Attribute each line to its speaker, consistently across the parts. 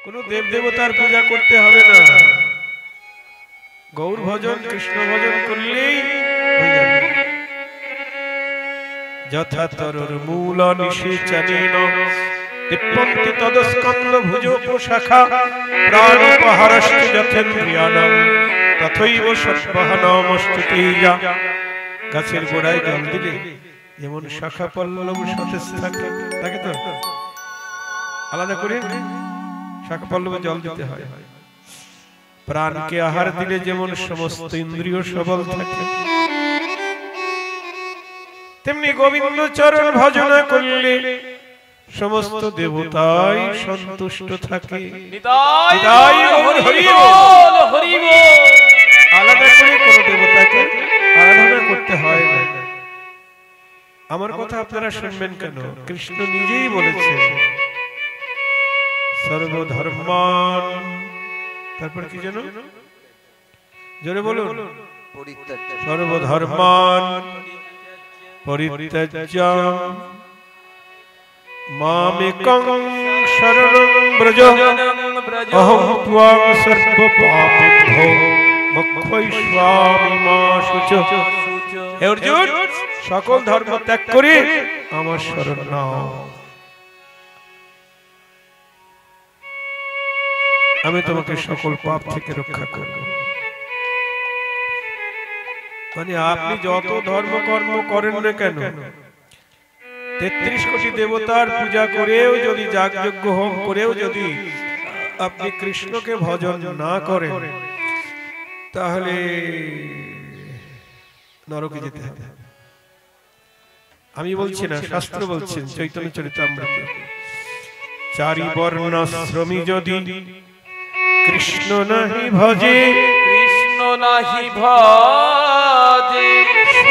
Speaker 1: কোন দেব দেবতার পূজা করতে হবে না, গৌর ভজন কৃষ্ণ ভজন করলেই হয়ে যাবে। যথা তরুর মূল নিষেচনেন তিপ্পন্তি তদস্কন্দ ভুজোপশাখা প্রাণোপহারশ্চ যথেন্দ্রিয়াণাম তথৈব সদ্বহনমস্তুতেজা। গাছের গোড়ায় জল দিলে যেমন শাখা পল্লব সতেজ থাকে, থাকে তো আলাদা করে শাখা পল্লবে জল দিতে হয়। প্রাণকে আহার দিলে যেমন সমস্ত ইন্দ্রিয় সবল থাকে, তেমনি গোবিন্দ চরণ ভজন করলে সমস্ত দেবতাই সন্তুষ্ট থাকে। আলাদা করে কোন দেবতাকে আরাধনা করতে হয় না। আমার কথা আপনারা শুনবেন কেন? কৃষ্ণ নিজেই বলেছেন সর্বধর্মান, তারপর কি যেন জোরে বলুন, সর্বধর্মান পরিত্যাজ্য মামেকং শরণং ব্রজ অহং ত্বাং সর্বপাপেভ্যো মোক্ষয়িষ্যামি মা শুচ। হে অর্জুন, সকল ধর্ম ত্যাগ করে আমার শরণ নাও, আমি তোমাকে সকল পাপ থেকে রক্ষা করব। মানে আপনি যত ধর্ম কর্ম করেন না কেন, ৩৩ কোটি দেবতার পূজা করেও যদি যাগযজ্ঞ হোম করেও যদি আপনি কৃষ্ণকে ভজন না করেন, তাহলে নরকে যেতে হবে। আমি বলছি না, শাস্ত্র বলছেন চৈতন্য চরিতামৃতে, চারি বর্ণাশ্রমী যদি কৃষ্ণ নাহি ভজে,
Speaker 2: কৃষ্ণ নাহি ভজে,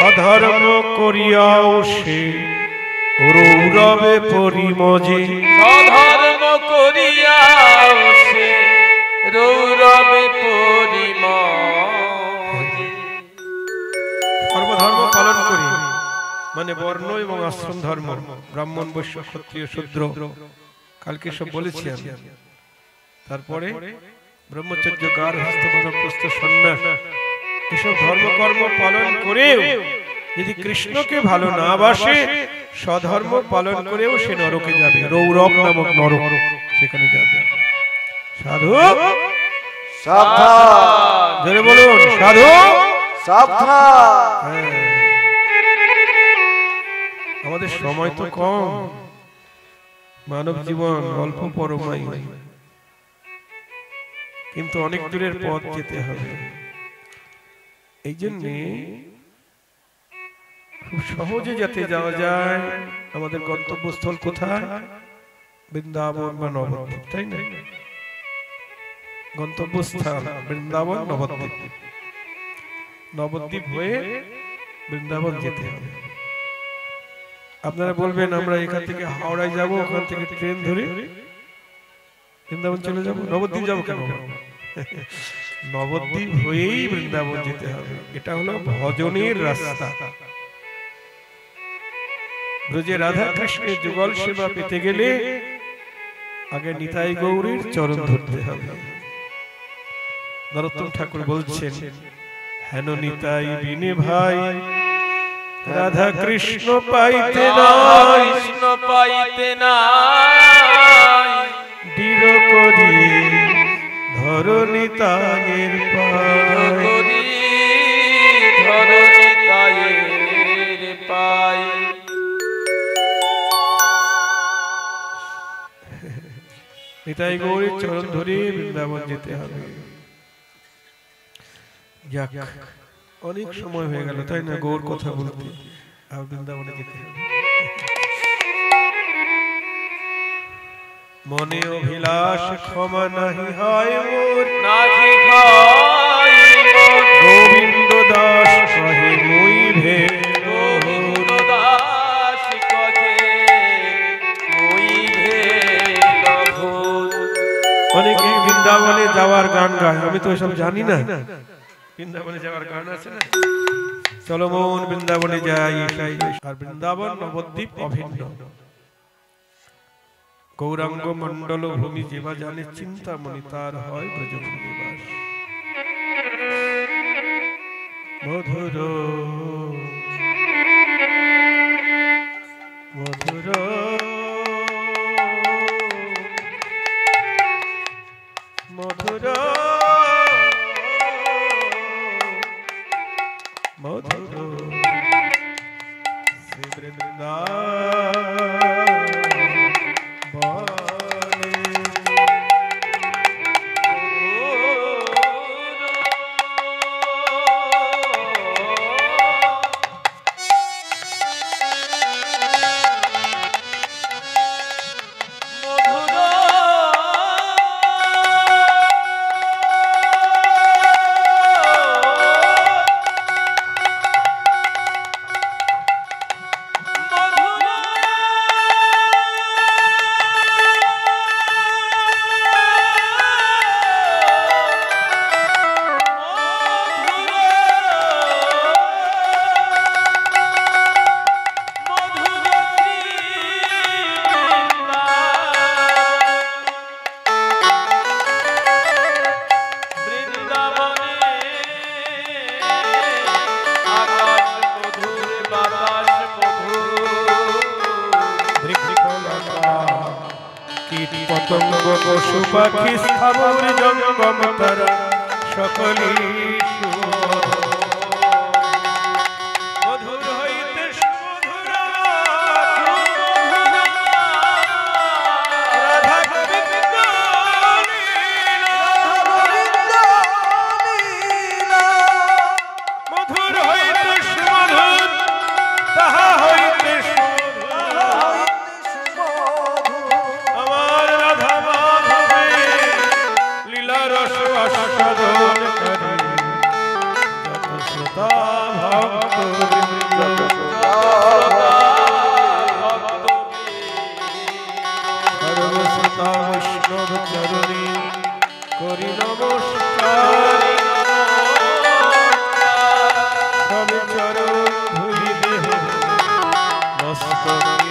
Speaker 1: অধর্ম করিয়াও সে রৌরবে পরিমজে।
Speaker 2: অধর্ম করিয়াও সে রৌরবে পরিমজে।
Speaker 1: সর্বধর্ম পালন করি মানে বর্ণ এবং আশ্রম ধর্ম, ব্রাহ্মণ বৈশ্য ক্ষত্রিয় শূদ্র, কালকে সব বলেছি আমি। তারপরে ব্রহ্মচর্য, গার্হস্থ্য, বানপ্রস্থ, সন্ন্যাস, এসব ধর্মকর্ম পালন করেও যদি কৃষ্ণকে ভালো না বাসে, স্বধর্ম পালন করেও সে নরকে যাবে, রৌরব নামক নরক, সেখানে যাবে। সাধু সাবধান, জোরে বলুন, সাধু সাবধান। আমাদের সময় তো কম, মানব জীবন অল্প পরমায়ু, কিন্তু অনেক দূরের পথ যেতে হবে। এই জন্য খুব সহজে যাতে যাওয়া যায়, আমাদের গন্তব্যস্থল কোথায়? বৃন্দাবন বা নবদ্বীপ, তাই না? গন্তব্যস্থান বৃন্দাবন নবদ্বীপ, নবদ্বীপ হয়ে বৃন্দাবন যেতে হবে। আপনারা বলবেন আমরা এখান থেকে হাওড়ায় যাব, ওখান থেকে ট্রেন ধরে বৃন্দাবন চলে যাব, নবদ্বীপ যাব কেন? নবদ্বীপ হয়েই বৃন্দাবন যেতে হবে। এটা হলো ভজনের রাস্তা। ব্রজে রাধা কৃষ্ণের যুগল সেবা পেতে গেলে আগে নিতাই গৌরীর চরণ ধরতে হবে। নরোত্তম ঠাকুর বলছেন, হেন নিতাই বিনে ভাই রাধা কৃষ্ণ পাইতে নাই,
Speaker 2: কৃষ্ণ পাইতে নাই,
Speaker 1: দৃঢ় করি ধর নিতাইয়ের পাই,
Speaker 2: ধর নিতাইয়ের পাই।
Speaker 1: নিতাই গৌরীর চরণ ধরে বৃন্দাবন যেতে হবে। যাক, অনেক সময় হয়ে গেল, তাই না? গৌর কথা বলতে আর বৃন্দাবনে যেতে হবে। মনে অভিলাষ ক্ষমা নাহি হয় মোর,
Speaker 2: নাহি হয় মোর,
Speaker 1: গোবিন্দ দাস কহে মই ভেদ,
Speaker 2: গোবিন্দ দাস কহে মই ভেদ ভূত।
Speaker 1: অনেকে বৃন্দাবনে যাওয়ার গান গায়, আমি তো এসব জানি না। বৃন্দাবনে যাওয়ার গান আছে না, চলো মন বৃন্দাবনে যাই, আর বৃন্দাবন নবদ্বীপ অভিন্ন। গৌরাঙ্গ মণ্ডল ভূমি যেবা জানে চিন্তামণি তার হয় ব্রজভূমি বাস। মধুর মধুর মধুর মধুর শ্রী বৃন্দাবন পতঙ্গ পশু পাখি স্থাবর জঙ্গম তারা সকলেই মধুর হইতে সুমধুর রাধা গোবিন্দ মধুর হইতে সুমধুর তাহা হইতে সাধন করে যত শ্রোতা ভক্ত সর্বশ্রোতা বৈষ্ণব চরণে করি নমস্কার। সব চরণ ধুলি দেহ মস্তকে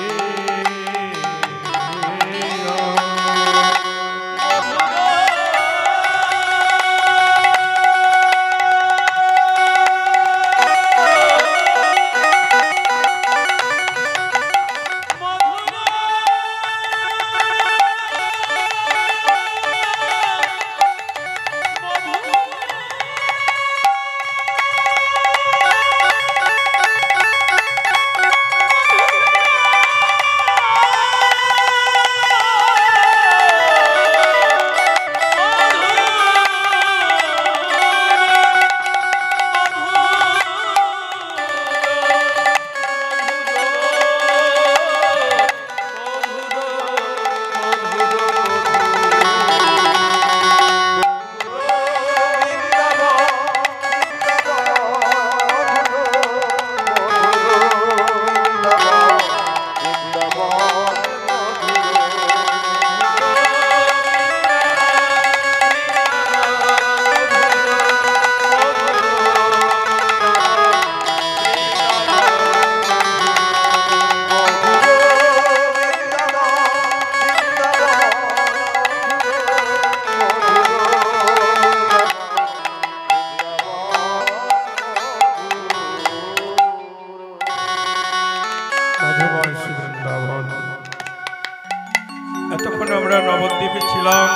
Speaker 1: এতক্ষণ আমরা নবদ্বীপে ছিলাম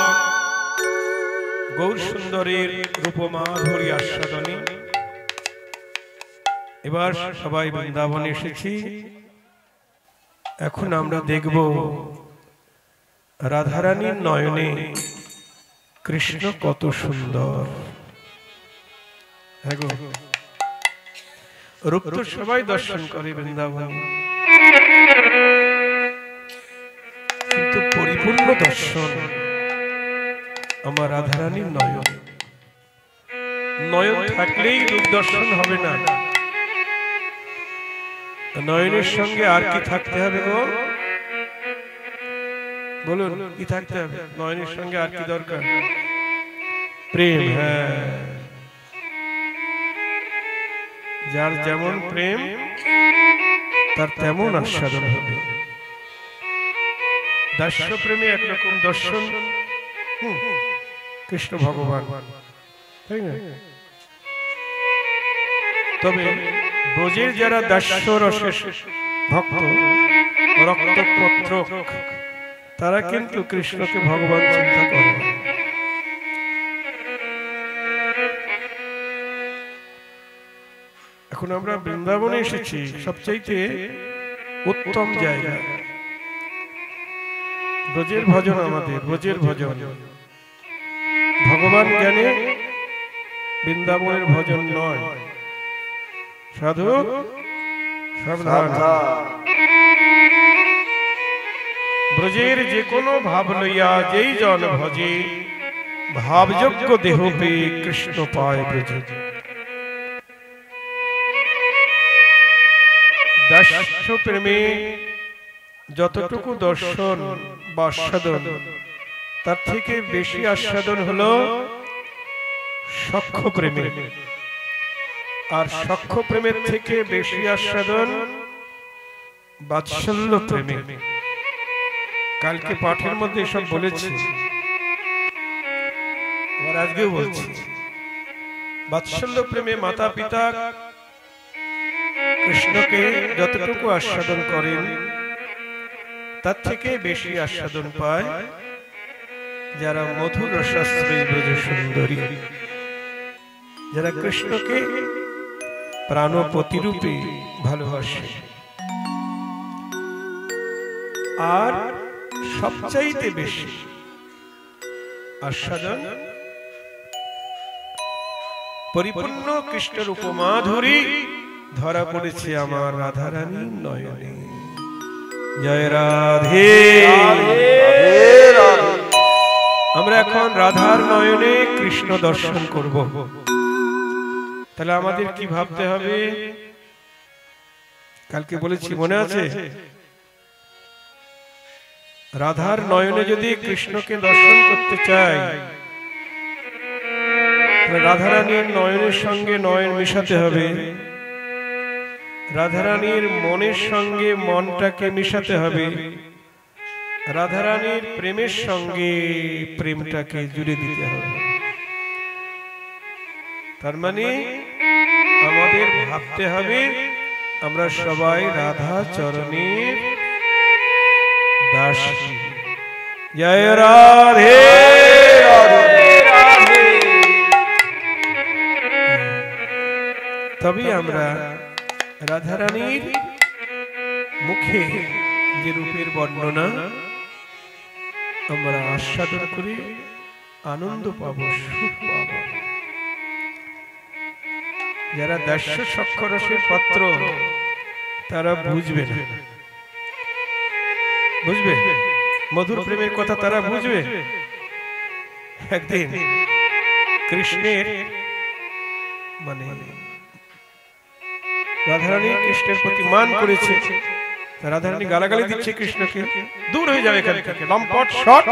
Speaker 1: গৌর সুন্দরীর রূপমাধুরী আস্বাদনী। এবার সবাই বৃন্দাবনে এসেছি। এখন আমরা দেখব রাধারানীর নয়নে কৃষ্ণ কত সুন্দর। রূপ তো সবাই দর্শন করে বৃন্দাবন, কিন্তু পরিপূর্ণ দর্শন আমার রাধারানীর নয়ন। নয়ন থাকলেই রূপ দর্শন হবে না, নয়নের সঙ্গে আর কি থাকতে হবে গো? বলুন, কি থাকতে হবে? নয়নের সঙ্গে আর কি দরকার? প্রেম। হ্যাঁ, যার যেমন প্রেম তার তেমন আস্বাদন হবে। দাস্য প্রেমে একরকম দর্শন কৃষ্ণ ভগবান, তাই না? তবে ব্রজের যারা দাস্য রসের ভক্ত রক্তপত্র তারা কিন্তু কৃষ্ণকে ভগবান চিন্তা করে। এখন আমরা বৃন্দাবনে এসেছি, সবচাইতে উত্তম জায়গা। ব্রজের ভজন, আমাদের ব্রজের ভজন ভগবান জ্ঞানে বৃন্দাবনের ভজন নয়। সাধু সাবধান, ব্রজের যে কোনো ভাব লইয়া যেই জন ভজে, ভাবযোগ্য দেহ পেয়ে কৃষ্ণ পায় ব্রজে। দাস্য প্রেমে যতটুকু দর্শন বা আস্বাদন, তার থেকে বেশি আস্বাদন হলো সখ্য প্রেমে, আর সখ্য প্রেমের থেকে বেশি আস্বাদন বাৎসল্য প্রেমে। কালকে পাঠের মধ্যে সব বলেছি, আবার আজকেও বলছি। বাৎসল্য প্রেমে মাতা পিতা কৃষ্ণকে যতটুকু আস্বাদন করেন, তার থেকে বেশি আস্বাদন পায় যারা মধুর রসাশ্রয়ী ব্রজ সুন্দরী, যারা কৃষ্ণকে প্রাণপতি রূপে ভালোবাসে। আর সবচাইতে বেশি আস্বাদন পরিপূর্ণ কৃষ্ণের উপমাধুরী ধরা পড়েছে আমার রাধারানীর নয়নে। জয় রাধে। আমরা এখন রাধার নয়নে কৃষ্ণ দর্শন করব। তাহলে আমাদের কি ভাবতে হবে? কালকে বলেছি, মনে আছে? রাধার নয়নে যদি কৃষ্ণকে দর্শন করতে চাই, রাধারানীর নয়নের সঙ্গে নয়ন মিশাতে হবে, রাধারানীর মনের সঙ্গে মনটাকে মিশাতে হবে, রাধারানীর প্রেমের সঙ্গে প্রেমটাকে জুড়ে দিতে হবে। তার মানে আমাদের ভাবতে হবে আমরা সবাই রাধা চরণের দাসী। জয় রাধে। তবে আমরা রাধারানীর মুখে যে রূপের বর্ণনা আমরা আস্বাদন করে আনন্দ পাব, সুখ পাব। যারা দাস্য সখ্য রসের পাত্র তারা বুঝবে না, বুঝবে মধুর প্রেমের কথা তারা বুঝবে। একদিন কৃষ্ণের মানে রাধারানী কৃষ্ণের প্রতি মান করেছে, রাধারানী গালাগালি দিচ্ছে কৃষ্ণকে, দূর হয়ে যাবে এখান থেকে, লম্পট শট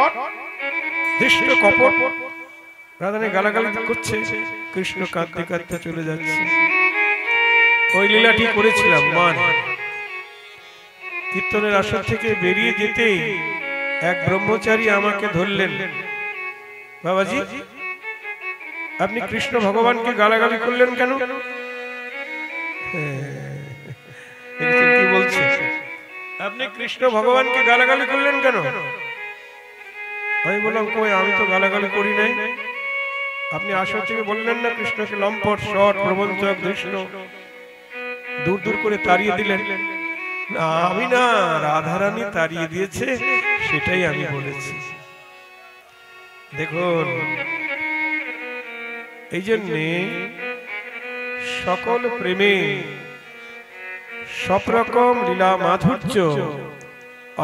Speaker 1: দৃষ্ট কপট। রাধারানী গালাগালি করছে, কৃষ্ণ কাঁদতে কাঁদতে চলে যাচ্ছে। ওই লীলাটি করেছিলাম মান। কীর্তনের আসর থেকে বেরিয়ে যেতেই এক ব্রহ্মচারী আমাকে ধরলেন, বাবাজি আপনি কৃষ্ণ ভগবানকে গালাগালি করলেন কেন? কি বলছে? আপনি কৃষ্ণ ভগবানকে গালাগালি করলেন কেন? আমি বললাম, কই আমি তো গালাগালি করি নাই। আপনি আসর থেকে বললেন না কৃষ্ণকে লম্পট শট প্রবঞ্চক কৃষ্ণ, দূর দূর করে তাড়িয়ে দিলেন। আমি না, রাধারানী তাড়িয়ে দিয়েছে, সেটাই আমি বলেছি। দেখুন, এই জন্যে সকল প্রেমে সব রকম লীলা মাধুর্য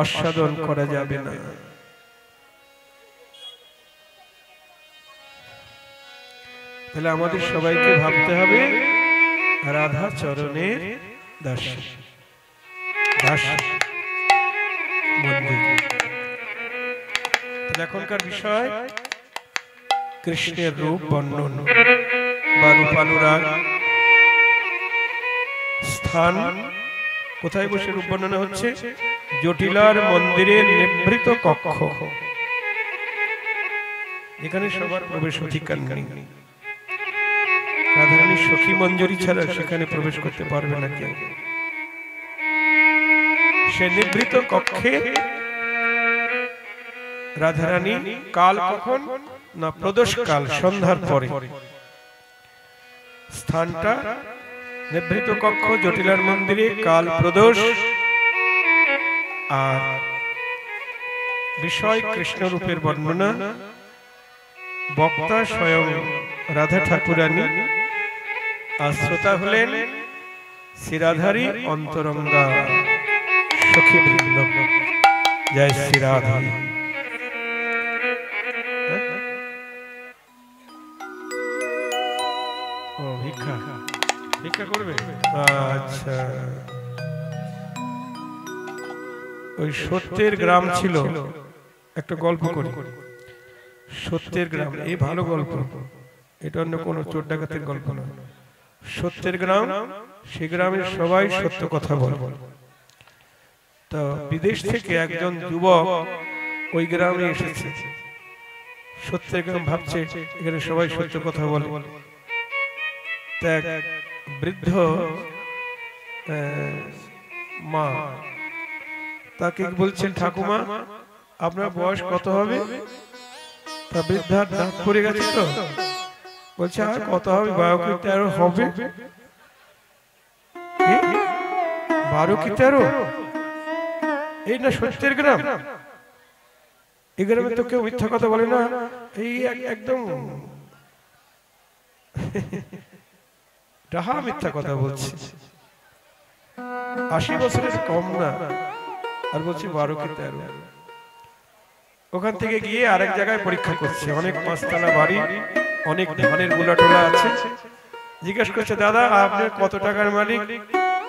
Speaker 1: আস্বাদন করা যাবে না। তাহলে আমাদের সবাইকে ভাবতে হবে রাধা চরণের দাসী, দাসী বন্দী। এখনকার বিষয় কৃষ্ণের রূপ বর্ণন বা রূপানুরাগ। স্থান কোথায় বসে রূপ বর্ণনা হচ্ছে? জটিলার মন্দিরের নিভৃত কক্ষ, এখানে সবার প্রবেশ অধিকার নেই। রাধারানী সখী মঞ্জরি ছাড়া সেখানে প্রবেশ করতে পারবে না কেউ। সে নিভৃত কক্ষে রাধারানী কাল কখন না প্রদোষ কাল সন্ধ্যার পরে, স্থানটা নিভৃত কক্ষ জটিলার মন্দিরে কাল প্রদোষ, আর বিষয় কৃষ্ণ রূপের বর্ণনা, বক্তা স্বয়ং রাধা ঠাকুরানী, আর শ্রোতা হলেন শ্রীরাধারী অন্তরঙ্গা সখী বৃন্দ। জয় শ্রী রাধা। ও ভিক্ষা ভিক্ষা করবে? আচ্ছা, ওই সত্যের গ্রাম ছিল, একটা গল্প করি। সত্যের গ্রাম, এই ভালো গল্প, এটা অন্য কোনো চোর ডাকাতের গল্প না। সত্যের গ্রাম, সে গ্রামের সবাই সত্য কথা বলে। তো বিদেশ থেকে একজন যুবক ওই গ্রামে এসেছে। সত্যের গ্রাম ভাবছে এখানে সবাই সত্য কথা বলে। বৃদ্ধ মা তাকে বলছেন, ঠাকুমা আপনার বয়স কত হবে? তা বৃদ্ধার দাঁত পড়ে গেছে, তো বলছে আর কত হবে, 12 কি 13 হবে। 12 কি 13? এই না সত্যের গ্রাম, এই গ্রামে তো কেউ মিথ্যা কথা বলে না। এই একদম ডাহা মিথ্যা কথা বলছে। 80 বছরের কম না, আর বলছি 12 কি 13। ওখান থেকে গিয়ে আরেক জায়গায় পরীক্ষা করছে, অনেক 5 তলা বাড়ি, অনেক ধানের গোলা টোলা আছে। জিজ্ঞেস করছে, দাদা আপনি কত টাকার মালিক?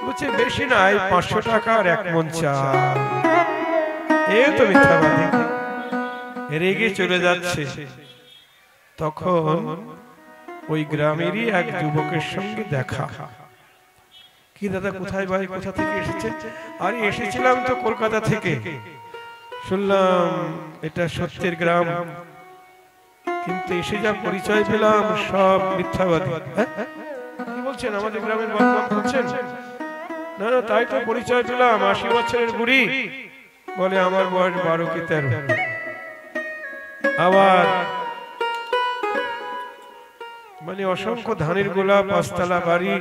Speaker 1: বলছে বেশি নাই, 500 টাকা আর 1 মণ চাল। এই তো মিথ্যাবাদী, রেগে চলে যাচ্ছে। তখন ওই গ্রামেরই এক যুবকের সঙ্গে দেখা। কি দাদা কোথায় বাড়ি, কোথা থেকে এসেছে? আরে এসেছিলাম তো কলকাতা থেকে, শুনলাম এটা সত্যের গ্রাম, কিন্তু এসে যা পরিচয় পেলাম সব মিথ্যাবাদী। কি বলছেন, আমাদের গ্রামের বদনাম করছেন? না না, তাই তো পরিচয় পেলাম, 80 বছরের বুড়ি, বলে আমার বয়স 12 কি 13। আবার মানে অসংখ্য ধানের গোলা, 5 তলা বাড়ি,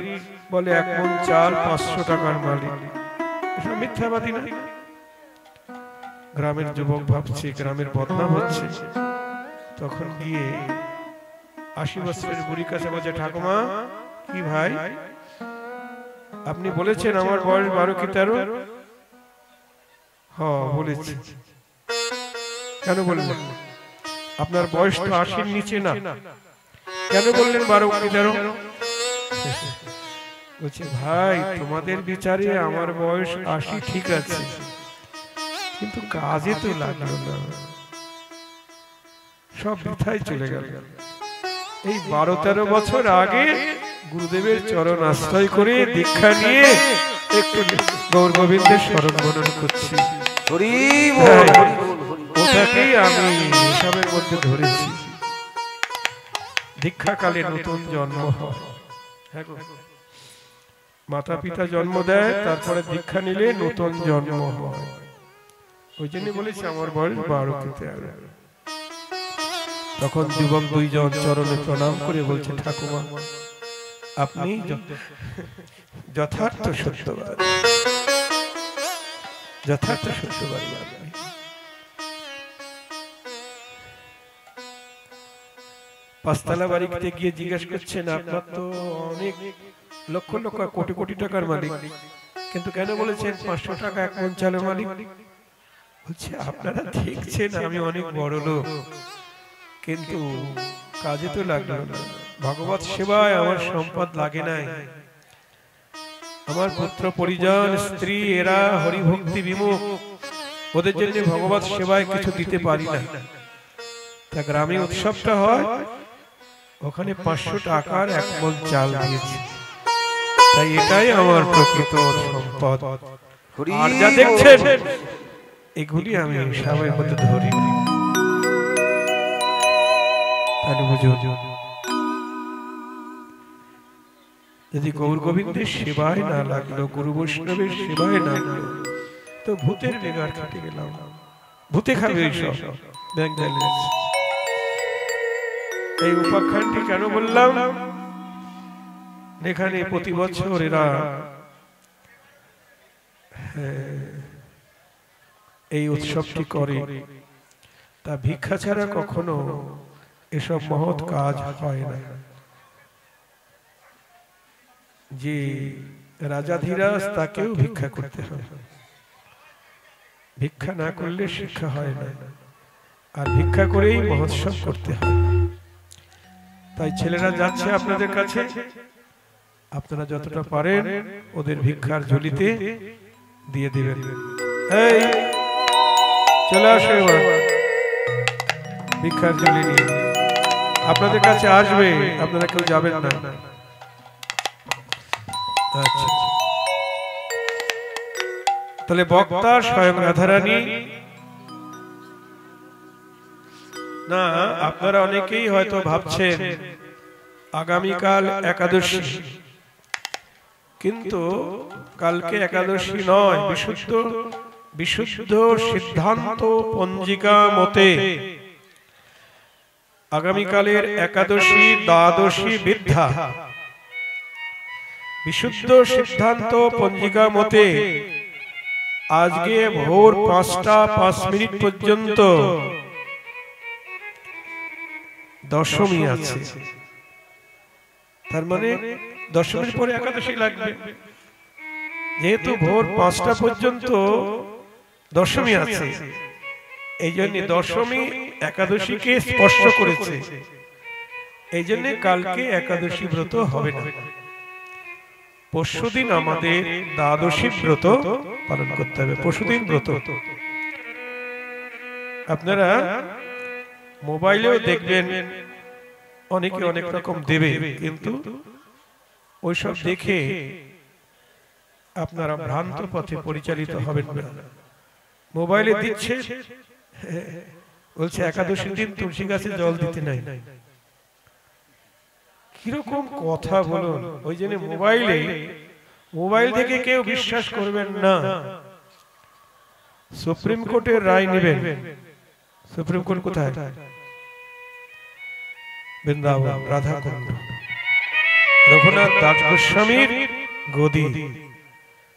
Speaker 1: বলে 1 মণ চাল, 500 টাকার মালিক। এসব মিথ্যাবাদী না? গ্রামের যুবক ভাবছে গ্রামের বদনাম হচ্ছে। তখন গিয়ে 80 বছরের বুড়ির কাছে বলছে, ঠাকুমা কি ভাই আপনি বলেছেন আমার বয়স 12 কি 13? হ্যাঁ বলেছি। কেন বললেন? আপনার বয়স তো 80-র নিচে না, কেন বললেন 12 কি 13? বলছে ভাই তোমাদের বিচারে আমার বয়স 80 ঠিক আছে, কিন্তু কাজে তো লাগলো না, সব বৃথায় চলে গেল। এই 12-13 বছর আগে গুরুদেবের চরণ আশ্রয় করে দীক্ষা নিয়ে একটু গৌর গোবিন্দের স্মরণ মনন করছি, ওটাকেই আমি হিসাবের মধ্যে ধরেছি। দীক্ষাকালে নতুন জন্ম হয়, মাতা পিতা জন্ম দেয়, তারপরে দীক্ষা নিলে নতুন জন্ম হয়। ওই জন্য বলেছি আমার বয়স 12 কি 13। তখন যুবক 2 জন চরণে প্রণাম করে বলছে, ঠাকুমা আপনি যথার্থ সত্যবাদী, যথার্থ সত্যবাদী। পাঁচতলা বাড়িতে গিয়ে জিজ্ঞেস করছেন, আপনার তো অনেক লক্ষ লক্ষ কোটি কোটি টাকার মালিক, কিন্তু কেন বলেছেন 500 টাকা 1 মণ চালের মালিক? বলছে আপনারা দেখছেন আমি অনেক বড় লোক, কিন্তু কাজে তো লাগলো না। ভগবত সেবায় আমার সম্পদ লাগে নাই, আমার পুত্র পরিজন স্ত্রী এরা হরিভক্তি বিমুখ, ওদের জন্য ভগবত সেবায় কিছু দিতে পারি না। তা গ্রামে উৎসবটা হয়, ওখানে 500 টাকার 1 মণ চাল দিয়েছি, তাই এটাই আমার প্রকৃত সম্পদ। আর যা দেখছেন এগুলি আমি সবার মধ্যে ধরি, তাহলে বুঝো যদি গৌর গোবিন্দের সেবায় না লাগলো, গুরু বৈষ্ণবের সেবায় না লাগলো, তো ভূতের বেগার খাটে গেলাম। ভূতে খাবে এইসব ব্যাংক ব্যালেন্স। এই উপাখ্যানটি কেন বললাম? এখানে প্রতি বছর এরা এই উৎসবটি করে, তা ভিক্ষা ছাড়া কখনো এসব মহৎ কাজ হয় না। যে রাজাধিরাজ তাকেও ভিক্ষা করতে হয়, ভিক্ষা না করলে শিক্ষা হয় না, আর ভিক্ষা করেই মহোৎসব করতে হয়। তাই ছেলেরা যাচ্ছে আপনাদের কাছে, আপনারা যতটা পারেন ওদের ভিক্ষার ঝুলিতে দিয়ে দিবেন। এই চলে আসো, এবার ভিক্ষার ঝুলি নিয়ে আপনাদের কাছে আসবে, আপনারা কেউ যাবেন না। আচ্ছা, তাহলে বক্তা স্বয়ং রাধারানী না। আপনারা অনেকেই হয়তো ভাবছেন আগামীকাল একাদশী, কিন্তু কালকে একাদশী নয়। বিশুদ্ধ সিদ্ধান্ত পঞ্জিকা মতে আগামীকালের একাদশী দ্বাদশী বিদ্যা। বিশুদ্ধ সিদ্ধান্ত পঞ্জিকা মতে আজকে ভোর 5টা 5 মিনিট পর্যন্ত দশমী আছে। তার মানে দশমীর পরে একাদশী লাগবে। যেহেতু ভোর 5টা পর্যন্ত দশমী আছে, এই জন্য দশমী একাদশীকে স্পর্শ করেছে। এই জন্য কালকে একাদশী ব্রত হবে না। পরশুদিন আমাদের দ্বাদশী ব্রত পালন করতে হবে। পরশুদিন ব্রত আপনারা মোবাইলেও দেখবেন, অনেকে অনেক রকম দেবে, কিন্তু ওইসব দেখে আপনারা ভ্রান্ত পথে পরিচালিত হবেন না। মোবাইলে দিচ্ছে, বলছে একাদশীর দিন তুলসী গাছে জল দিতে নাই। কিরকম কথা বলুন! ওই জন্য মোবাইল থেকে কেউ বিশ্বাস করবেন না। সুপ্রিম কোর্টের রায় নেবেন। সুপ্রিম কোর্ট কোথায়? বৃন্দাবন, রাধাকুণ্ড, রঘুনাথ দাস গোস্বামীর গদি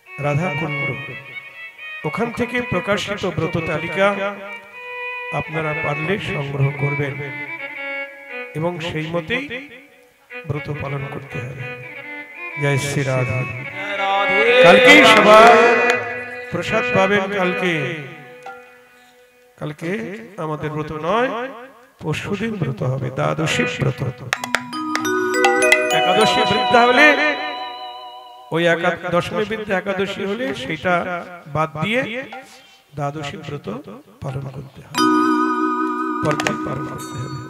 Speaker 1: রাধাকুণ্ড। ওখান থেকে প্রকাশিত ব্রত তালিকা আপনারা পারলে সংগ্রহ করবেন এবং সেই মতেই ব্রত পালন করতে হবে। জয় শ্রী রাধা। কালকেই সবাই প্রসাদ পাবেন। কালকে আমাদের ব্রত নয়, পরশুদিন ব্রত হবে, দ্বাদশী ব্রত। একাদশী বৃদ্ধা হলে ওই দশমী বৃদ্ধা একাদশী হলে সেটা বাদ দিয়ে দ্বাদশী ব্রত পালন করতে হবে, পালন করতে হবে।